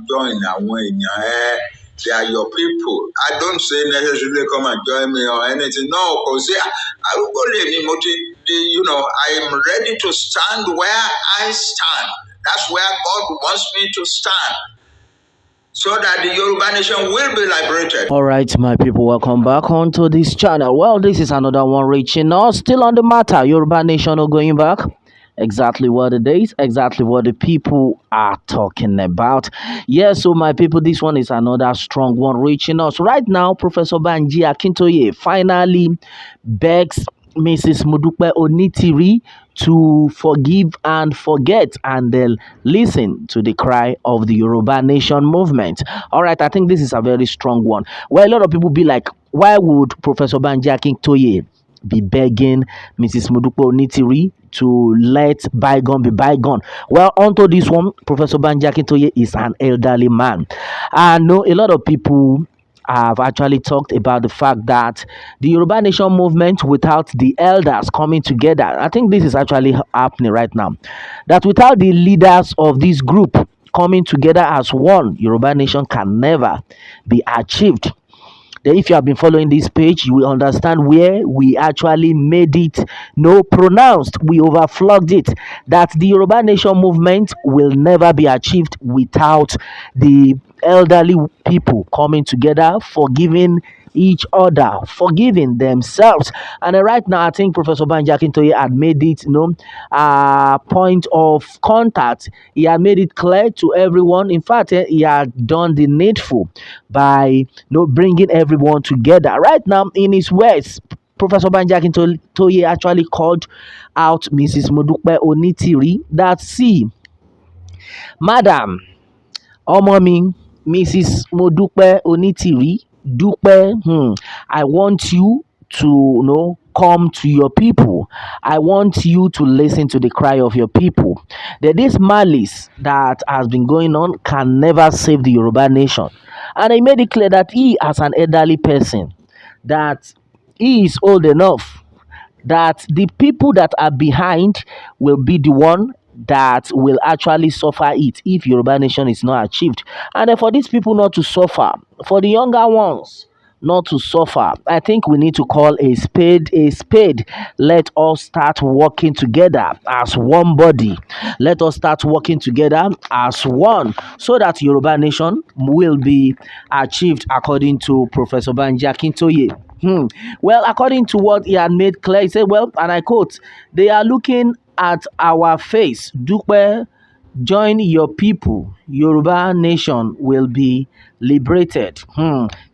Join they are your people. I don't say necessarily come and join me or anything. No, because I will go I am ready to stand where I stand. That's where God wants me to stand, so that the Yoruba nation will be liberated. All right, my people, welcome back onto this channel. Well, this is another one reaching us. Still on the matter, Yoruba nation are going back. Exactly what it is, exactly what the people are talking about. Yes, so my people, this one is another strong one reaching us. Right now, Professor Banji Akintoye finally begs Mrs. Modupe Onitiri to forgive and forget and then listen to the cry of the Yoruba Nation movement. All right, I think this is a very strong one. Well, a lot of people be like, why would Professor Banji Akintoye be begging Mrs. Modupe Onitiri to let bygone be bygone? Well, onto this one, Professor Banji Akintoye is an elderly man. I know a lot of people have actually talked about the fact that the Yoruba Nation movement, without the elders coming together, I think this is actually happening right now, that without the leaders of this group coming together as one, Yoruba Nation can never be achieved. Then if you have been following this page, you will understand where we actually made it pronounced. We overflogged it that the Yoruba Nation movement will never be achieved without the elderly people coming together, forgiving each other, forgiving themselves. And right now, I think Professor Banji Akintoye had made it, point of contact. He had made it clear to everyone. In fact, he had done the needful by bringing everyone together. Right now, in his words, Professor Banji Akintoye actually called out Mrs. Modupe Onitiri that, see, Madam, Omomi, Mrs. Modupe Onitiri, Dupe, I want you to come to your people. I want you to listen to the cry of your people. That this malice that has been going on can never save the Yoruba nation. And he made it clear that he, as an elderly person, that he is old enough, that the people that are behind will be the one that will actually suffer it if Yoruba nation is not achieved. And then for these people not to suffer, for the younger ones not to suffer, I think we need to call a spade a spade. Let us start working together as one body. Let us start working together as one, so that Yoruba nation will be achieved, according to Professor Banji Akintoye. Well, according to what he had made clear, he said, well, and I quote, they are looking at our face. Dupe, join your people. Yoruba nation will be liberated.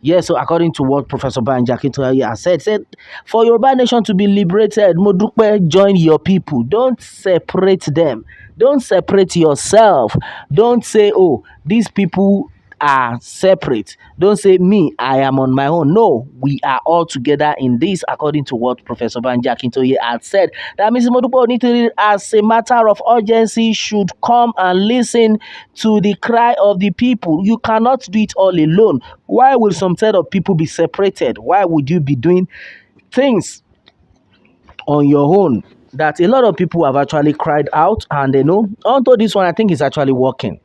Yes, so according to what Professor Banji Akintoye has said, for Yoruba nation to be liberated, Modupe, join your people. Don't separate them. Don't separate yourself. Don't say, oh, these people are separate. Don't say, me, I am on my own. No, we are all together in this, according to what Professor Banji Akintoye had said, that Mrs. Modupe Onitiri, as a matter of urgency, should come and listen to the cry of the people. You cannot do it all alone. Why will some set of people be separated? Why would you be doing things on your own? That a lot of people have actually cried out, and onto this one, I think it's actually working.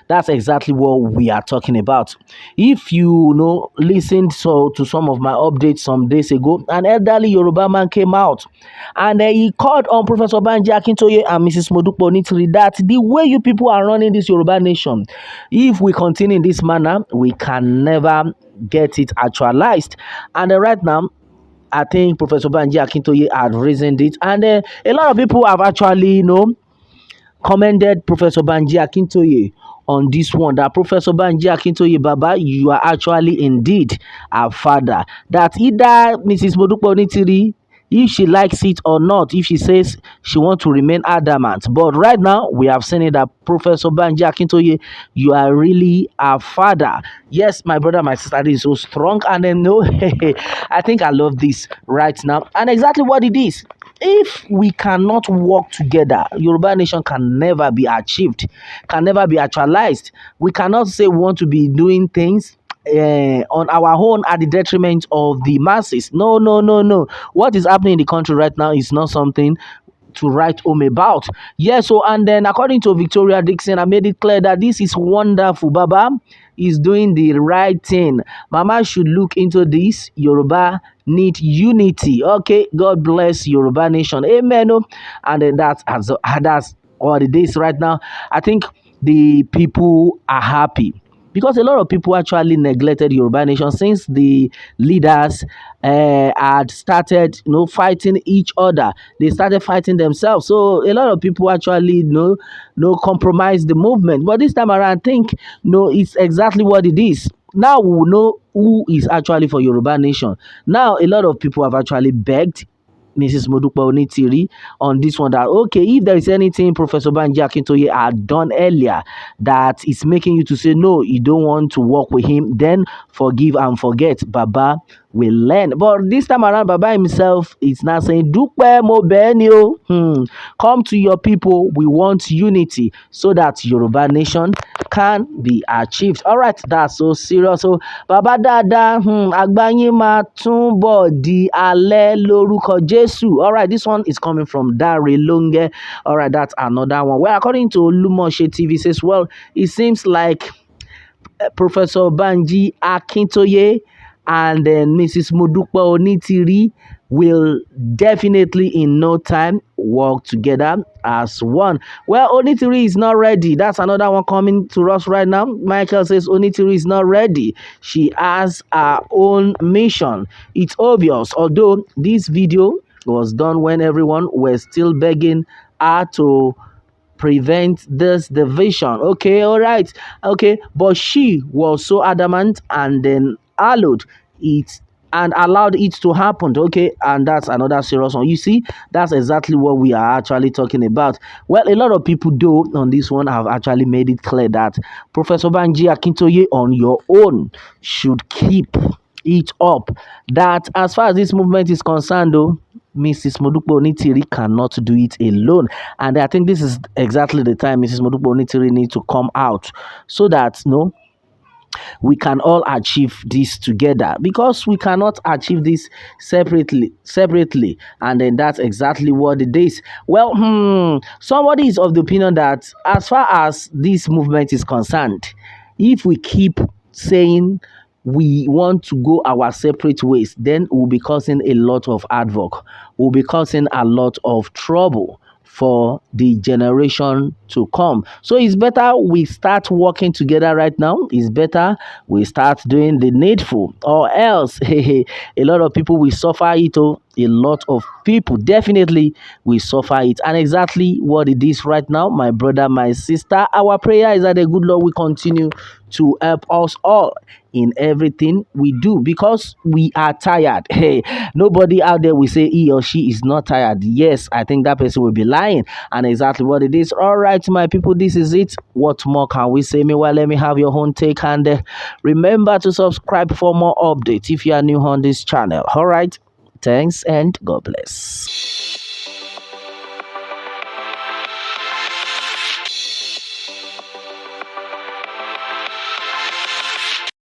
That's exactly what we are talking about. If you listened to some of my updates some days ago, an elderly Yoruba man came out and he called on Professor Banji Akintoye and Mrs. Modupe Onitiri that the way you people are running this Yoruba nation, if we continue in this manner, we can never get it actualized. And right now, I think Professor Banji Akintoye had reasoned it, and a lot of people have actually commended Professor Banji Akintoye on this one, that Professor Banji Akintoye, Baba, you are actually indeed our father. That either Mrs. Modupe Onitiri, if she likes it or not, if she says she wants to remain adamant, but right now we have seen it that Professor Banji Akintoye, you are really our father. Yes, my brother, my sister, this is so strong, and then I think I love this right now, and exactly what it is. If we cannot work together, Yoruba nation can never be achieved, can never be actualized. We cannot say we want to be doing things on our own at the detriment of the masses. No, no, no, no. What is happening in the country right now is not something to write home about. Yeah, so and then according to Victoria Dixon, I made it clear that this is wonderful. Baba is doing the right thing. Mama should look into this. Yoruba need unity. Okay, God bless Yoruba nation. Amen. Oh. And then that's all it is right now. I think the people are happy because a lot of people actually neglected Yoruba nation since the leaders had started, fighting each other. They started fighting themselves. So a lot of people actually, compromise the movement. But this time around, I think, it's exactly what it is. Now we will know who is actually for Yoruba nation. Now a lot of people have actually begged Mrs. Modupe Onitiri on this one that, okay, if there is anything Professor Banji Akintoye had done earlier that is making you to say no, you don't want to work with him, then forgive and forget. Baba will learn. But this time around, Baba himself is now saying, Dupe mo beni o. Come to your people. We want unity so that Yoruba nation can be achieved. All right, that's so serious. So, Baba Dada, Agbanyin ma túnbọ̀ di alẹ́ lórúkọ Jésù. All right, this one is coming from Dare Longe. All right, that's another one. Well, according to Lumoshe TV, says, well, it seems like Professor Banji Akintoye and then Mrs. Modupe Onitiri will definitely in no time work together as one. Well, Onitiri is not ready. That's another one coming to us right now. Michael says Onitiri is not ready. She has her own mission. It's obvious, although this video was done when everyone was still begging her to prevent this division. Okay, all right. Okay, but she was so adamant and then allowed it and allowed it to happen. Okay, and that's another serious one. You see, that's exactly what we are actually talking about. Well, a lot of people though on this one have actually made it clear that Professor Banji Akintoye on your own should keep it up. That as far as this movement is concerned though, Mrs. Modupe Onitiri cannot do it alone. And I think this is exactly the time Mrs. Modupe Onitiri needs to come out so that, we can all achieve this together, because we cannot achieve this separately. And then that's exactly what it is. Well, somebody is of the opinion that as far as this movement is concerned, if we keep saying we want to go our separate ways, then we'll be causing a lot of havoc. We'll be causing a lot of trouble for the generation to come. So it's better we start working together right now. It's better we start doing the needful, or else a lot of people will suffer it. A lot of people definitely will suffer it. And exactly what it is right now, my brother, my sister, our prayer is that the good Lord will continue to help us all in everything we do, because we are tired. Hey, nobody out there will say he or she is not tired. Yes, I think that person will be lying. And exactly what it is. All right, my people, this is it. What more can we say? Meanwhile, let me have your own take, and remember to subscribe for more updates if you are new on this channel. All right, thanks and God bless.